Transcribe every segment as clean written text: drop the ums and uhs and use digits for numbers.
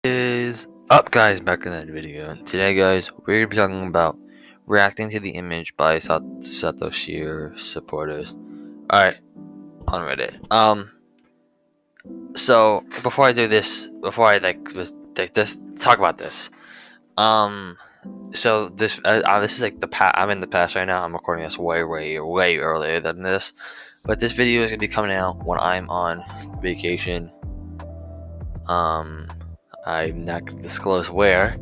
Is up, guys? Back in that video. And today, guys, we're gonna be talking about reacting to the image by Satoshi or supporters. Alright, on Reddit. So before I do this, before I take this, talk about this. So this is like the past. I'm in the past right now. I'm recording this way earlier than this, but this video is gonna be coming out when I'm on vacation. I'm not gonna disclose where,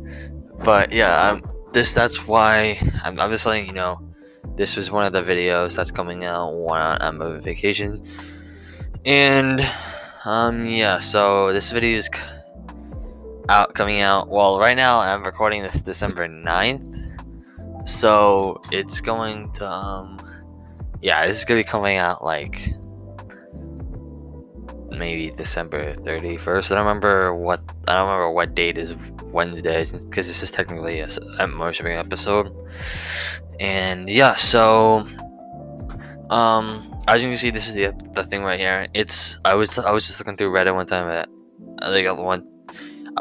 but yeah, that's why I'm just letting you know. This was one of the videos that's coming out while I'm on vacation, and yeah. So this video is coming out. Well, right now I'm recording this December 9th, so it's going to yeah, this is gonna be coming out like maybe December 31st. I don't remember what date is Wednesday, because this is technically a Amourshipping episode. And yeah, so as you can see, this is the thing right here. I was just looking through Reddit one time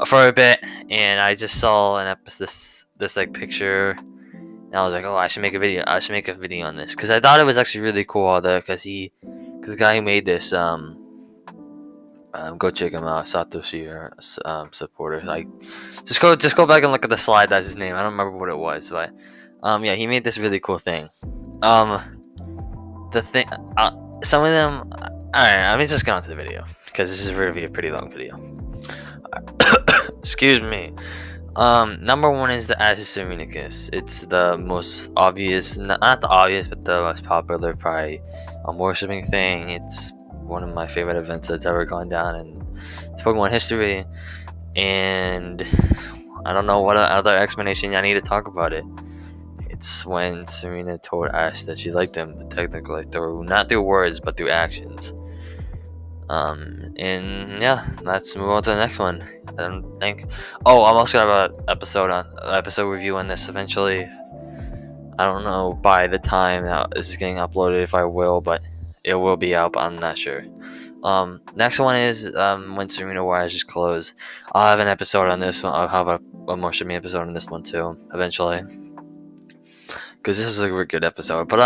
for a bit, and I just saw an episode, this like picture, and I was like, oh, I should make a video on this, because I thought it was actually really cool, because the guy who made this, go check him out, Satoshi or supporter. Like, just go back and look at the slide. That's his name. I don't remember what it was, but yeah, he made this really cool thing. The thing, some of them. All right, let me just get on to the video, because this is going to be a pretty long video. Excuse me. Number one is the Ashes Serena kiss. It's the most obvious, not the obvious, but the most popular, probably, worshipping thing. It's one of my favorite events that's ever gone down in Pokemon history, and I don't know what other explanation I need to talk about it. It's when Serena told Ash that she liked him, technically not through words but through actions. And yeah, let's move on to the next one. I don't think. Oh, I'm also gonna have an episode review on this eventually. I don't know by the time that this is getting uploaded if I will, but it will be out, but I'm not sure. Next one is when Serena wore Ash's clothes. I'll have an episode on this one. I'll have a Amourshipping episode on this one too, eventually, because this was a really good episode. But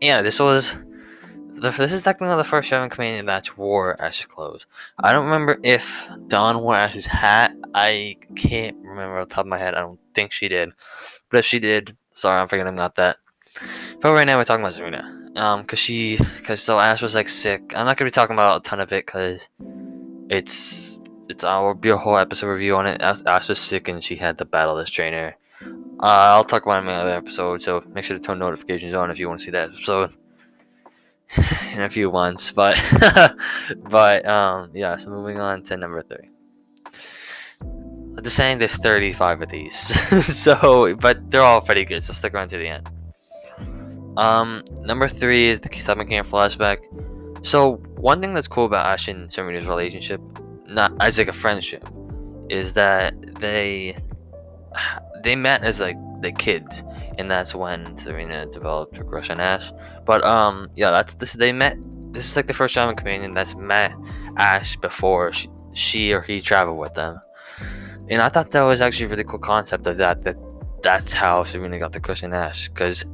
yeah, this is technically the first Shaman Comedian that wore Ash's clothes. I don't remember if Dawn wore Ash's hat. I can't remember off the top of my head. I don't think she did. But if she did, sorry, I'm forgetting about that. But right now we're talking about Serena. So Ash was like sick. I'm not gonna be talking about a ton of it, because will be a whole episode review on it. Ash was sick and she had to battle this trainer. I'll talk about it in my other episode, so make sure to turn notifications on if you want to see that episode in a few months. But yeah. So moving on to number 3. Just saying, there's 35 of these, so but they're all pretty good. So stick around to the end. Number 3 is the mimicking flashback. So one thing that's cool about Ash and Serena's relationship, not as like a friendship, is that they met as like the kids, and that's when Serena developed her crush on Ash. But yeah, they met. This is like the first shaman companion that's met Ash before she or he traveled with them, and I thought that was actually a really cool concept of that's how Serena got the crush on Ash, because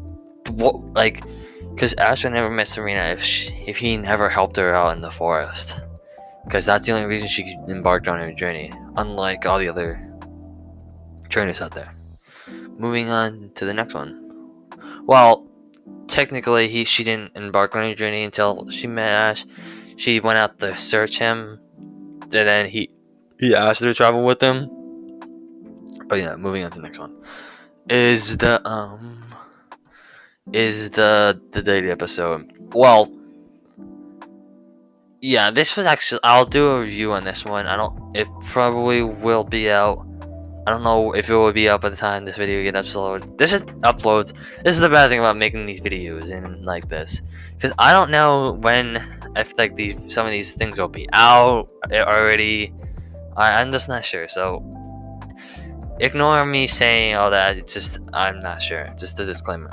Ash would never met Serena if he never helped her out in the forest, because that's the only reason she embarked on her journey, unlike all the other trainers out there. Moving on to the next one. Well, technically she didn't embark on her journey until she met Ash. She went out to search him, and then he asked her to travel with him. But yeah, moving on to the next one is the daily episode. Well, yeah, this was actually, I'll do a review on this one. It probably will be out. I don't know if it will be out by the time this video gets uploaded. This is the bad thing about making these videos and like this, because I don't know if like some of these things will be out already. I'm just not sure. So ignore me saying all that. It's just I'm not sure. Just a disclaimer.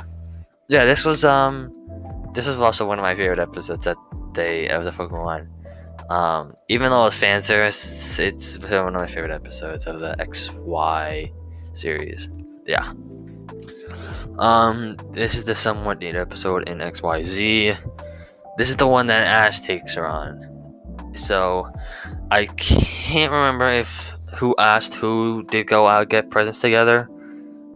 Yeah, this was also one of my favorite episodes that day of the Pokemon. Even though it's fan service, it's one of my favorite episodes of the XY series. Yeah. This is the somewhat neat episode in XYZ. This is the one that Ash takes her on. So I can't remember if who asked who did go out get presents together.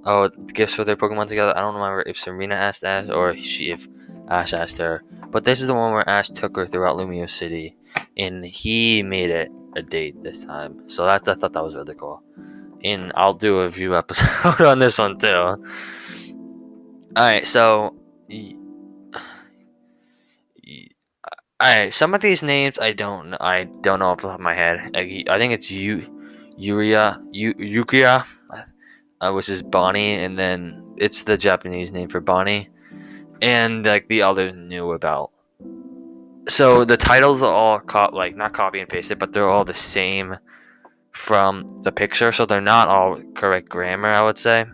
Oh, gifts for their Pokemon together. I don't remember if Serena asked Ash or if Ash asked her. But this is the one where Ash took her throughout Lumio City, and he made it a date this time. So I thought that was really cool. And I'll do a review episode on this one too. Alright, so alright, some of these names I don't know off the top of my head. I think it's Yukia, which is Bonnie, and then it's the Japanese name for Bonnie, and like the others knew about. So the titles are all not copy and pasted, but they're all the same from the picture, so they're not all correct grammar, I would say.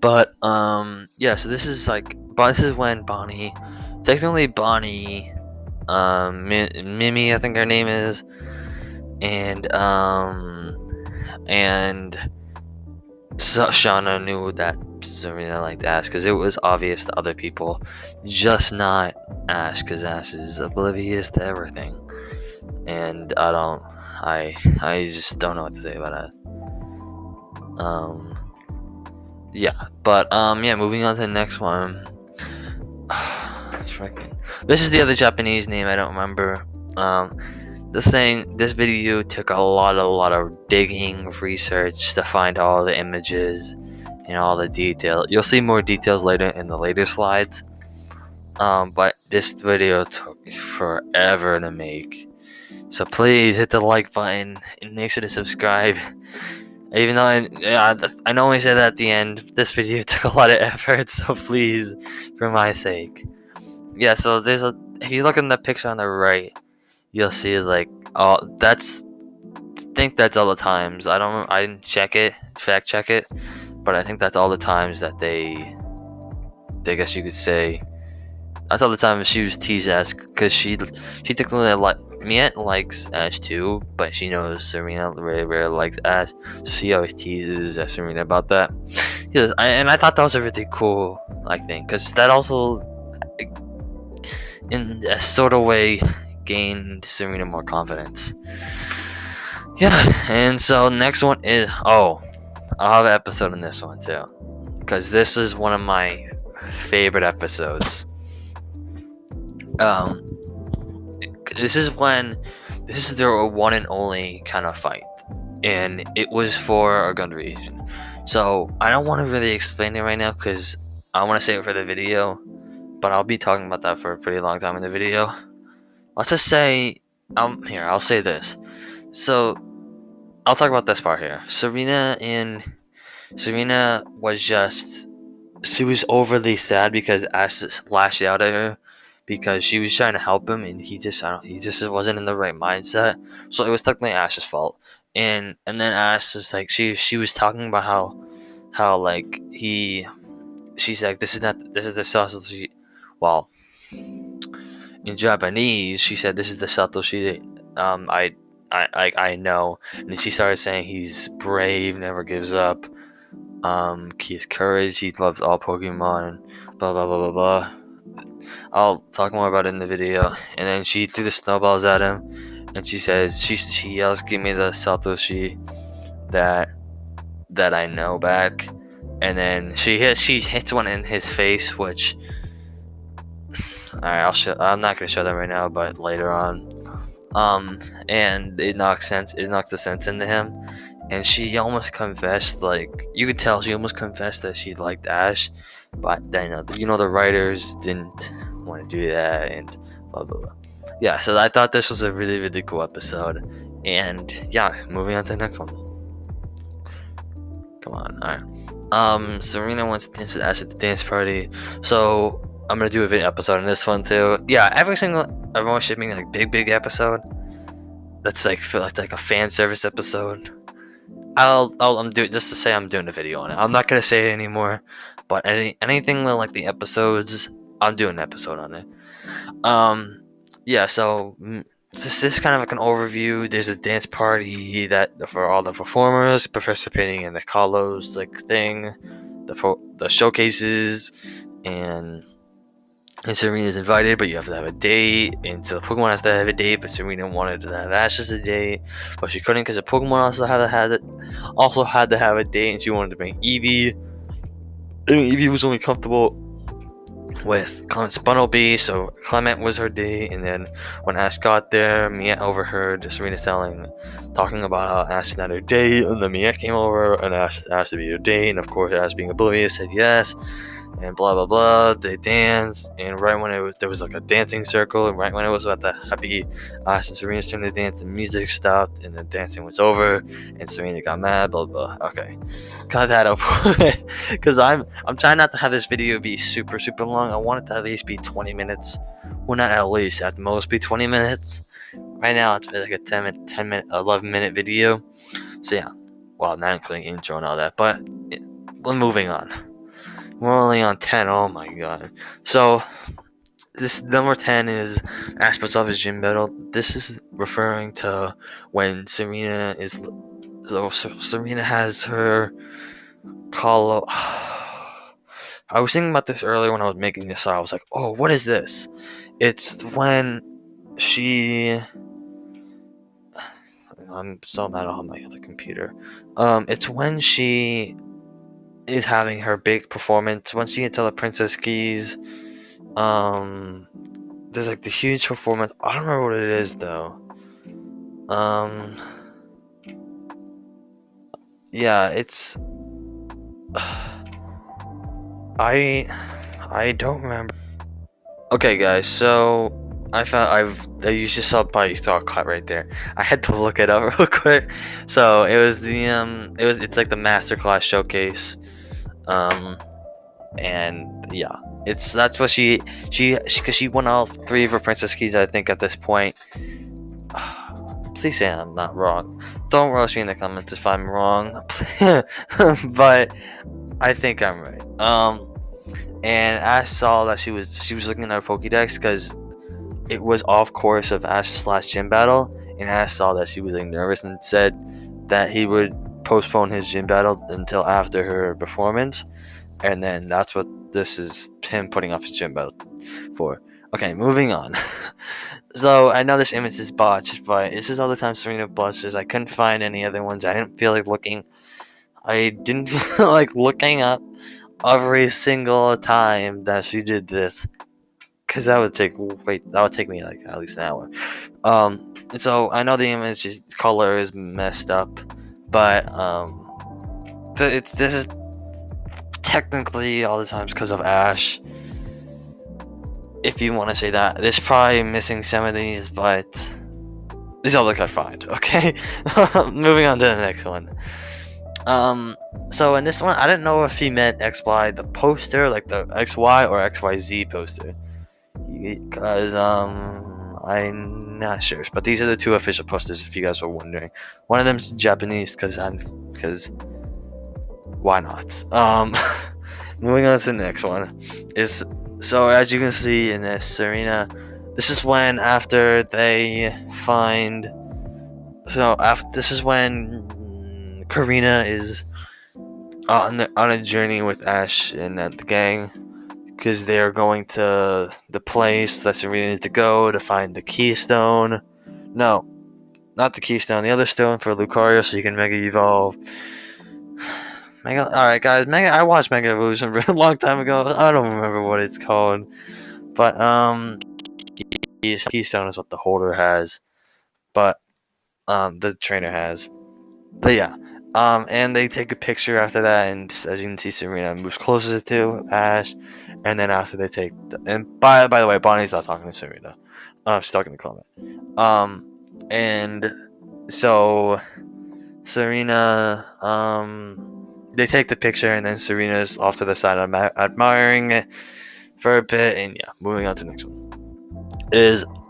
But yeah, so this is when Bonnie, technically Bonnie, Mimi, I think her name is, and Shauna knew that Serena liked Ash because it was obvious to other people, just not Ash, because Ash is oblivious to everything, and I just don't know what to say about that. Yeah, but yeah, moving on to the next one. This is the other Japanese name I don't remember. This video took a lot of digging, research to find all the images and all the detail. You'll see more details later in the later slides. But this video took forever to make. So please hit the like button and make sure to subscribe. Even though I normally say that at the end, this video took a lot of effort, so please, for my sake. Yeah, so if you look in the picture on the right, you'll see that's all the times. I didn't fact check it, but I think that's all the times that I guess you could say, that's all the time she was teased Ash, because she technically Miette likes Ash too, but she knows Serena really likes Ash, so she always teases Serena about that. Yes, and I thought that was a really cool thing, because that also, in a sort of way, gained Serena more confidence. Yeah, and so next one is I'll have an episode in this one too, because this is one of my favorite episodes. This is their one and only kind of fight, and it was for a good reason. So I don't want to really explain it right now because I want to save it for the video, but I'll be talking about that for a pretty long time in the video. Let's just say, I'll say this. So I'll talk about this part here. Serena she was overly sad because Ash lashed out at her because she was trying to help him, and he just wasn't in the right mindset. So it was technically Ash's fault. And then Ash is like, she was talking about how she's like, this is the Satoshi. Well, in Japanese, she said, this is the Satoshi. I know. And then she started saying he's brave, never gives up. He has courage. He loves all Pokemon. Blah blah blah blah blah. I'll talk more about it in the video. And then she threw the snowballs at him, and she says she yells, "Give me the Satoshi that I know back." And then she hits one in his face, which, alright, I'm not gonna show them right now, but later on. And it knocks the sense into him, and she almost confessed, you could tell she almost confessed that she liked Ash, but then the writers didn't want to do that, and blah blah blah. Yeah, so I thought this was a really really cool episode, and yeah, moving on to the next one. Come on, alright. Serena wants to dance with Ash at the dance party, so I'm gonna do a video episode on this one too. Yeah, every single Amourshipping big episode that's feel like a fan service episode, I'm doing, just to say I'm doing a video on it. I'm not gonna say it anymore, but anything like the episodes, I'm doing an episode on it. Yeah, so this is kind of like an overview. There's a dance party that for all the performers participating in the Kalos thing, the showcases, and Serena's invited, but you have to have a date, and so the Pokemon has to have a date, but Serena wanted to have Ash as a date, but she couldn't because the Pokemon also had to have a date, and she wanted to bring Eevee. And Eevee was only comfortable with Clement's Bumblebee, so Clement was her date. And then when Ash got there, Miette overheard Serena talking about how Ash is not her date, and then Miette came over and asked Ash to be her date, and of course Ash, being oblivious, said yes, and blah blah blah. They danced, and right when there was like a dancing circle, and right when it was at the happy Ash and Serena's turn to dance, the music stopped and the dancing was over, and Serena got mad. Blah blah. Okay, cut that up, because I'm trying not to have this video be super long. I want it to at least be 20 minutes. Well, not at least, at the most be 20 minutes. Right now it's like a 11 minute video. So yeah, well, not including intro and all that, but we're moving on. We're only on 10. Oh my god. So this number 10 is Ash puts off his gym battle. This is referring to when Serena has her call. I was thinking about this earlier when I was making this. I was like, oh, what is this? It's when she. I'm so mad on my other computer. It's when she is having her big performance. Once you get to the Princess Keys, there's like the huge performance. I don't remember what it is though. Yeah, it's I don't remember. Okay, guys, so you just saw probably saw a cut right there. I had to look it up real quick. So it was it's like the masterclass showcase. And yeah, that's what she because she won all 3 of her Princess Keys, I think, at this point. Please say I'm not wrong. Don't roast me in the comments if I'm wrong. But I think I'm right. And Ash saw that she was looking at her Pokédex because it was off course of Ash's last gym battle, and Ash saw that she was like nervous and said that he would postpone his gym battle until after her performance. And then that's what this is, him putting off his gym battle for. Okay, moving on. So I know this image is botched, but this is all the time Serena blushes. I couldn't find any other ones. I didn't feel like looking. I didn't feel like looking up every single time that she did this, because that would take me like at least an hour. So I know the image's color is messed up, but this is technically all the times because of Ash, if you want to say that. There's probably missing some of these, but these all look I find. Okay. Moving on to the next one. So in this one, I didn't know if he meant XY, the poster, like the XY or XYZ poster, because I'm not sure, but these are the 2 official posters, if you guys were wondering. One of them's Japanese because why not? Moving on to the next one is, so as you can see in this, Serena, this is when after they find, this is when Karina is on a journey with Ash and the gang, because they are going to the place that Serena needs to go to find the keystone. No, not the keystone, the other stone for Lucario, so you can Mega Evolve. Alright guys, I watched Mega Evolution a long time ago. I don't remember what it's called. But keystone is what the holder has. But the trainer has. But yeah. And they take a picture after that, and as you can see, Serena moves closer to Ash, and then after they take and by the way, Bonnie's not talking to Serena. She's talking to Clement. And so Serena, they take the picture, and then Serena's off to the side admiring it for a bit, and yeah, moving on to the next one.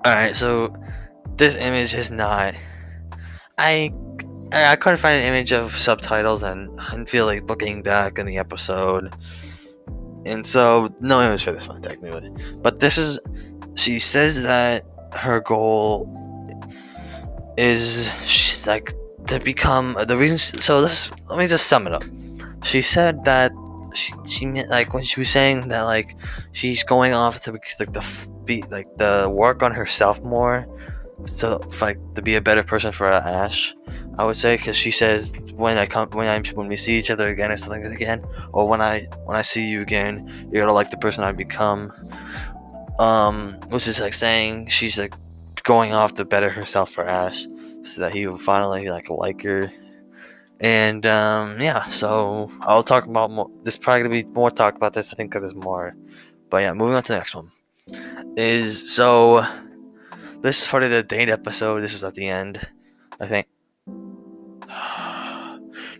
Alright, so this image is not, I couldn't find an image of subtitles, and I feel like looking back in the episode, and so no image for this one technically. But this is, she says that her goal is she's like to become the reason. So let me just sum it up. She said that she meant like when she was saying that like she's going off to like the work on herself more, so like to be a better person for Ash. I would say because she says when we see each other again or something again, or when I see you again, you're gonna like the person I become. Which is like saying she's like going off to better herself for Ash, so that he will finally like her. And yeah, so I'll talk about more. There's probably gonna be more talk about this. I think there's more, but yeah, moving on to the next one. Is so this is part of the date episode. This was at the end, I think.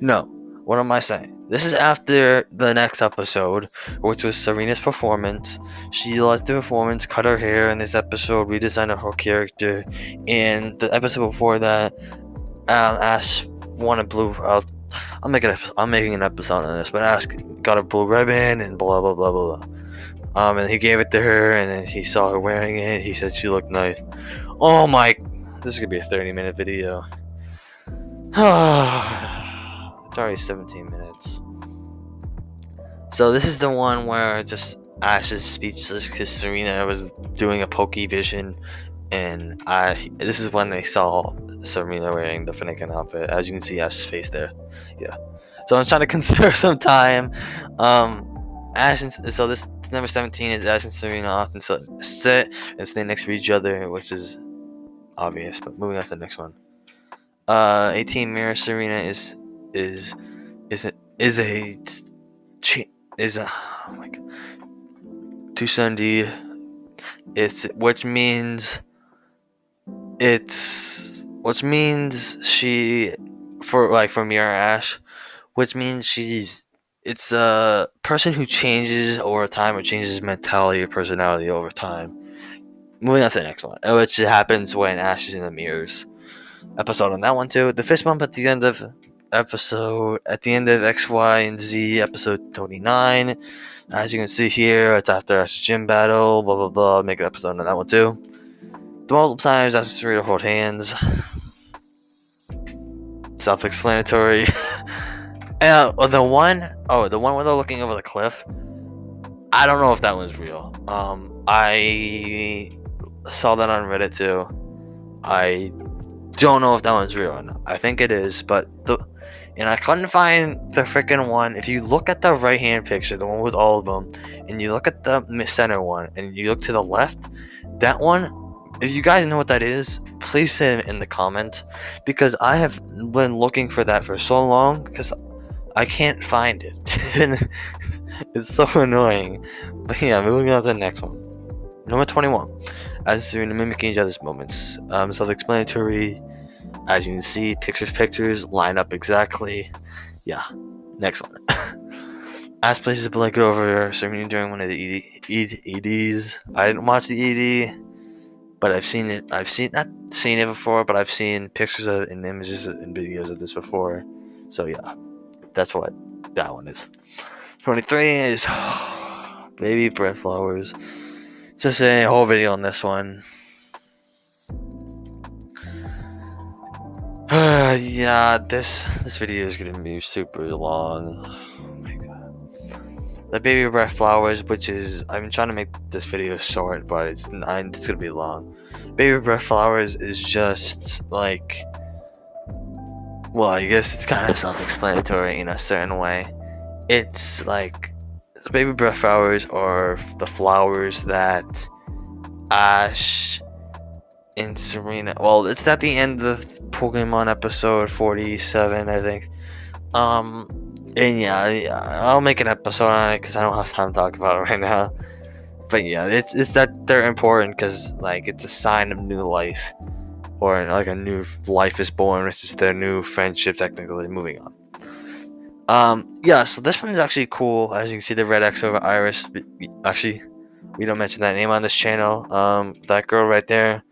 No, what am I saying? This is after the next episode, which was Serena's performance. She liked the performance, cut her hair in this episode, redesigned her whole character. And the episode before that, Ash won a blue. I'm making an episode on this, but Ash got a blue ribbon and blah blah blah blah blah. And he gave it to her, and then he saw her wearing it. He said she looked nice. Oh my! This is gonna be a 30-minute video. It's already 17 minutes. So this is the one where just Ash is speechless because Serena was doing a pokey vision, and this is when they saw Serena wearing the fennekin outfit. As you can see, Ash's face there. Yeah. So I'm trying to conserve some time. Ash and so this number 17 is Ash and Serena often sit and stay next to each other, which is obvious. But moving on to the next one. 18 Mirror Serena is a oh my god, tsundere. Which means she for Mirror Ash, which means it's a person who changes over time or changes mentality or personality over time. Moving on to the next one, which happens when Ash is in the mirrors episode on that one too. The fist bump at the end of XY&Z episode 29. As you can see here, it's after Ash's gym battle, blah blah blah. Make an episode on that one too. The multiple times Ash and Serena hold hands. Self-explanatory. And the one where they're looking over the cliff. I don't know if that was real. I saw that on Reddit too. I don't know if that one's real or not. I think it is, and I couldn't find the freaking one. If you look at the right hand picture, the one with all of them, and you look at the center one, and you look to the left, that one, if you guys know what that is, please say it in the comments, because I have been looking for that for so long, because I can't find it. And it's so annoying. But yeah, moving on to the next one. Number 21. As Serena mimicking each other's moments. Self-explanatory. As you can see, pictures line up exactly. Yeah. Next one. Ash places a blanket over Serena during one of the EDs. I didn't watch the ED, but I've seen it. Not seen it before, but I've seen pictures of it and images and videos of this before. So yeah, that's what that one is. 23 is baby bread flowers. Just a whole video on this one. Yeah, this video is gonna be super long. Oh my god. The baby breath flowers, which is I'm trying to make this video short, but it's gonna be long. Baby breath flowers is just like, well, I guess it's kind of self-explanatory in a certain way. It's like the baby breath flowers are the flowers that Ash and Serena. Well, it's at the end of Pokemon episode 47, I think. And yeah, I'll make an episode on it because I don't have time to talk about it right now. But yeah, it's that they're important because like it's a sign of new life, or like a new life is born. It's just their new friendship, technically. Moving on. Yeah, so this one is actually cool. As you can see, the red X over Iris. Actually, we don't mention that name on this channel. That girl right there.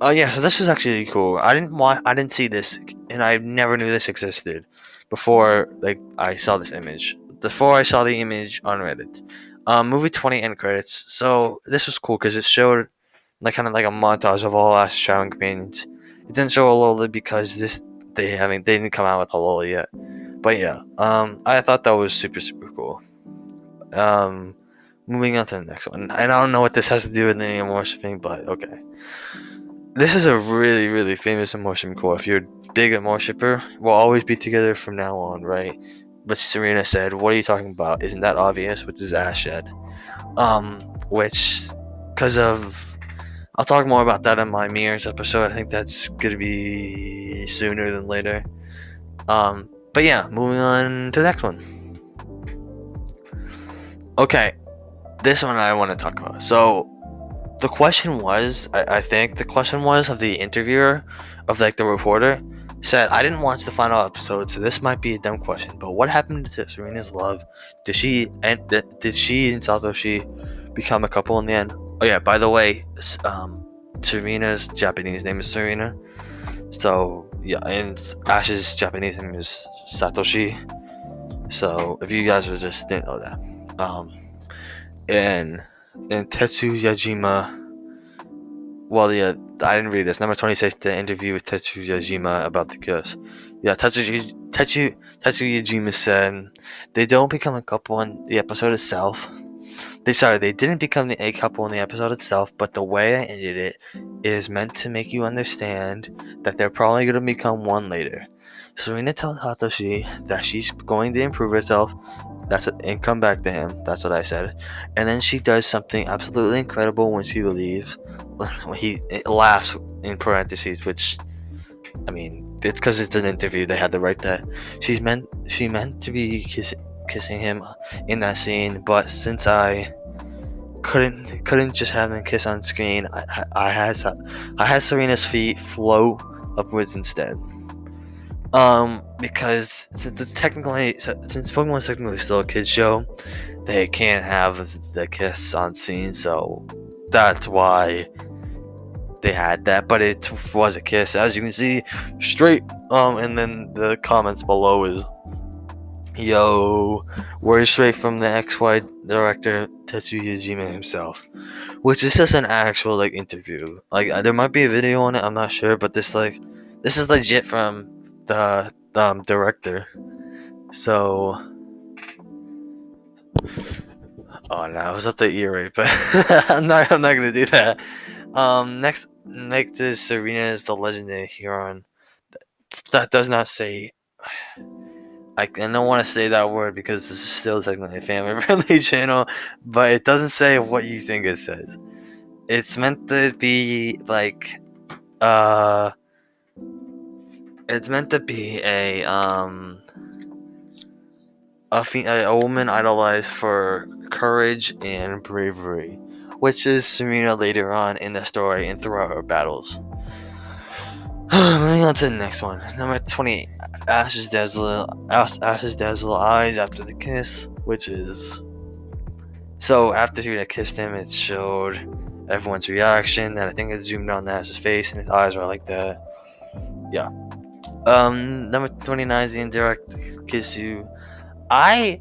Oh yeah, so this was actually cool. I didn't see this, and I never knew this existed before. Like I saw this image. Before I saw the image on Reddit. Movie 20 end credits. So this was cool because it showed like kind of like a montage of all Ash's traveling companions. It didn't show alola because they didn't come out with alola yet. But yeah, I thought that was super cool. Moving on to the next one. And I don't know what this has to do with any Amourshipping, but okay. This is a really famous Amourshipping quote. If you're a big Amourshiper, we'll always be together from now on, right? But Serena said, "What are you talking about? Isn't that obvious?" With his ass shed. Which, because of, I'll talk more about that in my mirrors episode. I think that's gonna be sooner than later. But yeah, moving on to the next one. Okay, this one I want to talk about. So, the question was, I think the question was of the interviewer, of like the reporter, said, "I didn't watch the final episode, so this might be a dumb question, but what happened to Serena's love? Did she and Satoshi become a couple in the end?" Oh yeah, by the way, Serena's Japanese name is Serena. So yeah, and Ash's Japanese name is Satoshi. So if you guys just didn't know that, and Tetsuo Yajima. Well, yeah, I didn't read this. Number 26, the interview with Tetsuo Yajima about the kiss. Yeah, Tetsuo Yajima said they don't become a couple in the episode itself. They didn't become a couple in the episode itself, but the way I ended it is meant to make you understand that they're probably going to become one later. Serena tells Satoshi that she's going to improve herself. And come back to him. That's what I said. And then she does something absolutely incredible when she leaves. When he laughs in parentheses, which, I mean, it's because it's an interview. They had to write that. She meant to be kissing him in that scene, but since I couldn't just have them kiss on screen, I had Serena's feet float upwards instead. Because since Pokemon's technically still a kids show, they can't have the kiss on scene, so that's why they had that. But it was a kiss, as you can see, straight. And then the comments below is, "Yo, word straight from the XY director Tetsuo Yajima himself," which is just an actual like interview. Like there might be a video on it, I'm not sure, but this is legit from the director. So, oh no, I was at the ear rape, but I'm not gonna do that. Next is Serena is the legendary heroine. That does not say. I don't want to say that word because this is still technically a family-friendly channel, but it doesn't say what you think it says. It's meant to be like, it's meant to be a woman idolized for courage and bravery, which is Serena later on in the story and throughout her battles. Moving on to the next one. Number 28. Ash's dazzle eyes after the kiss, which is... So after Serena kissed him, it showed everyone's reaction, and I think it zoomed on Ash's face, and his eyes were like that. Yeah. Number 29 is the indirect kissu. I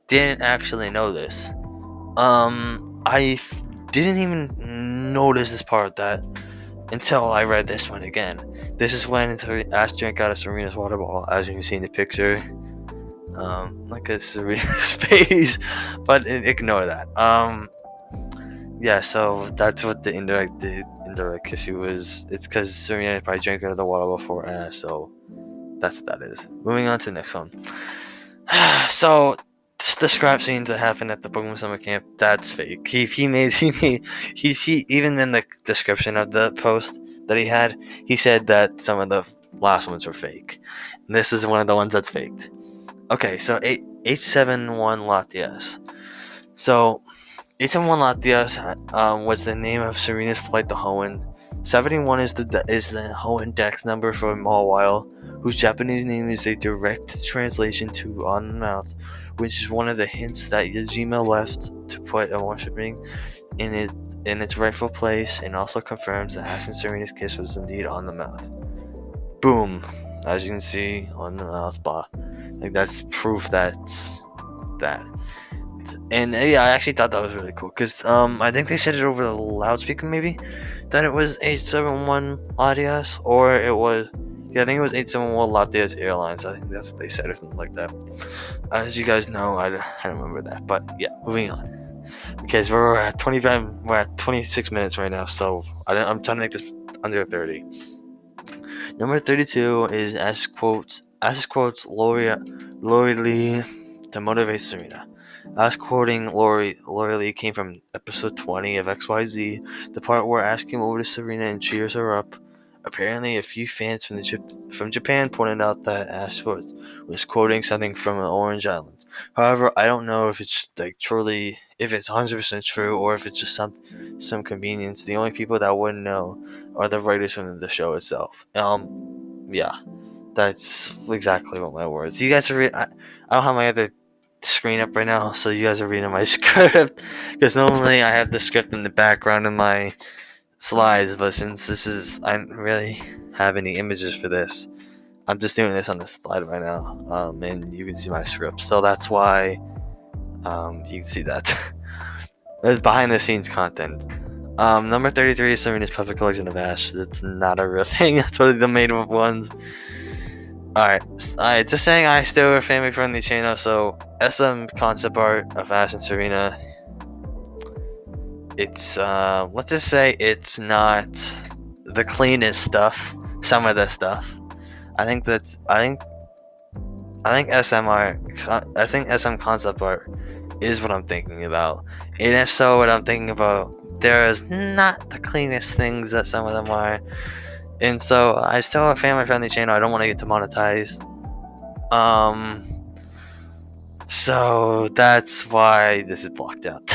didn't actually know this. I didn't even notice this part that until I read this one again. This is when Ash drank out of Serena's water bottle, as you can see in the picture. Look at Serena's face, but ignore that. Yeah, so that's what the indirect kissu was. It's because Serena probably drank out of the water before Ash, so that's what that is. Moving on to the next one. So the scrap scene that happened at the Pokemon Summer Camp, that's fake. He even in the description of the post that he had, he said that some of the last ones were fake. And this is one of the ones that's faked. Okay, so 871 latias. So 871 latias was the name of Serena's flight to Hoenn. 71 is the Hoenn Dex number for Mawile, whose Japanese name is a direct translation to on the mouth, which is one of the hints that Yajima left to put Amourshipping in its rightful place, and also confirms that Ash and Serena's kiss was indeed on the mouth. Boom, as you can see on the mouth, like that's proof that And yeah, I actually thought that was really cool because I think they said it over the loudspeaker maybe that it was 871 latias, or it was, yeah, I think it was 871 latias airlines. I think that's what they said, or something like that. As you guys know, I don't remember that, but yeah, moving on. Because we're at 26 minutes right now, so I'm trying to make this under 30. Number 32 is as quotes Lorelei to motivate Serena. As quoting Lorelei came from episode 20 of XY&Z, the part where Ash came over to Serena and cheers her up. Apparently, a few fans from Japan pointed out that Ash was quoting something from an Orange Islands. However, I don't know if it's if it's 100% true, or if it's just some convenience. The only people that wouldn't know are the writers from the show itself. Yeah, that's exactly what my words. You guys are I don't have my other screen up right now, so you guys are reading my script, because normally I have the script in the background in my slides, but since I don't really have any images for this, I'm just doing this on the slide right now, and you can see my script, so that's why you can see that. That's behind the scenes content. Number 33 is Serena's Puppet Collection of Ash. That's not a real thing. That's one of the made up ones. Alright, just saying I still a family friendly channel, so SM concept art of Ash and Serena. It's let's just say it's not the cleanest stuff. Some of the stuff. I think SM art. I think SM concept art is what I'm thinking about. And if so, what I'm thinking about, there is not the cleanest things that some of them are. And so I still have a family friendly channel. I don't want to get demonetized. So that's why this is blocked out.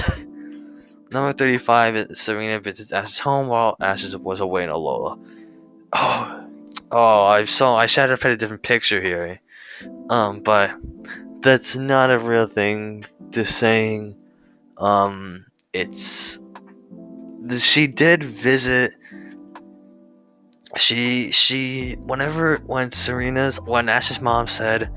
Number 35 is Serena visits Ash's home while Ash was away in Alola. I should have put a different picture here. But that's not a real thing. Just saying, it's she did visit. When Ash's mom said,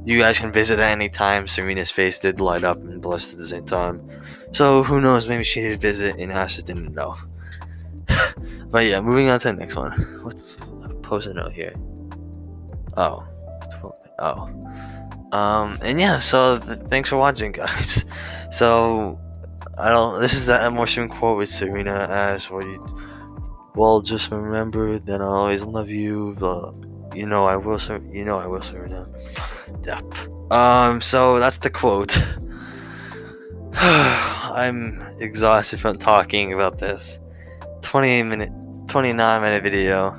"You guys can visit at any time," Serena's face did light up and blushed at the same time. So who knows? Maybe she did visit and Ash just didn't know. But yeah, moving on to the next one. What's post a note here? Oh. And yeah. So thanks for watching, guys. So This is the Amourshipping quote with Serena Ash, where well, just remember that I always love you. You know I will, Serena. Yep. So that's the quote. I'm exhausted from talking about this 29-minute video,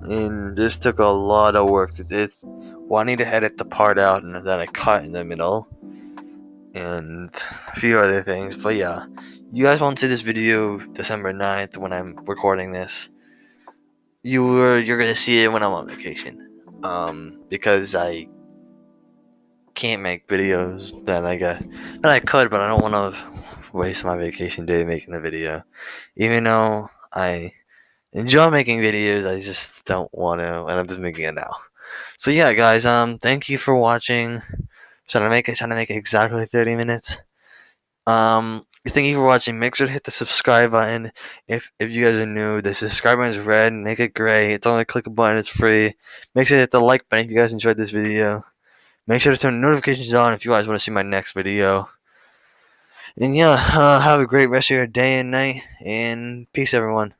and this took a lot of work to do. Well, I need to edit the part out, and then I cut in the middle, and a few other things. But yeah, you guys won't see this video December 9th when I'm recording this. You're gonna see it when I'm on vacation. Because I can't make videos that I could, but I don't want to waste my vacation day making the video. Even though I enjoy making videos, I just don't want to, and I'm just making it now. So yeah, guys, thank you for watching. Trying to make it exactly 30 minutes. Thank you for watching. Make sure to hit the subscribe button. If you guys are new, the subscribe button is red. Make it gray. It's only click a button. It's free. Make sure to hit the like button if you guys enjoyed this video. Make sure to turn notifications on if you guys want to see my next video. And yeah, have a great rest of your day and night. And peace, everyone.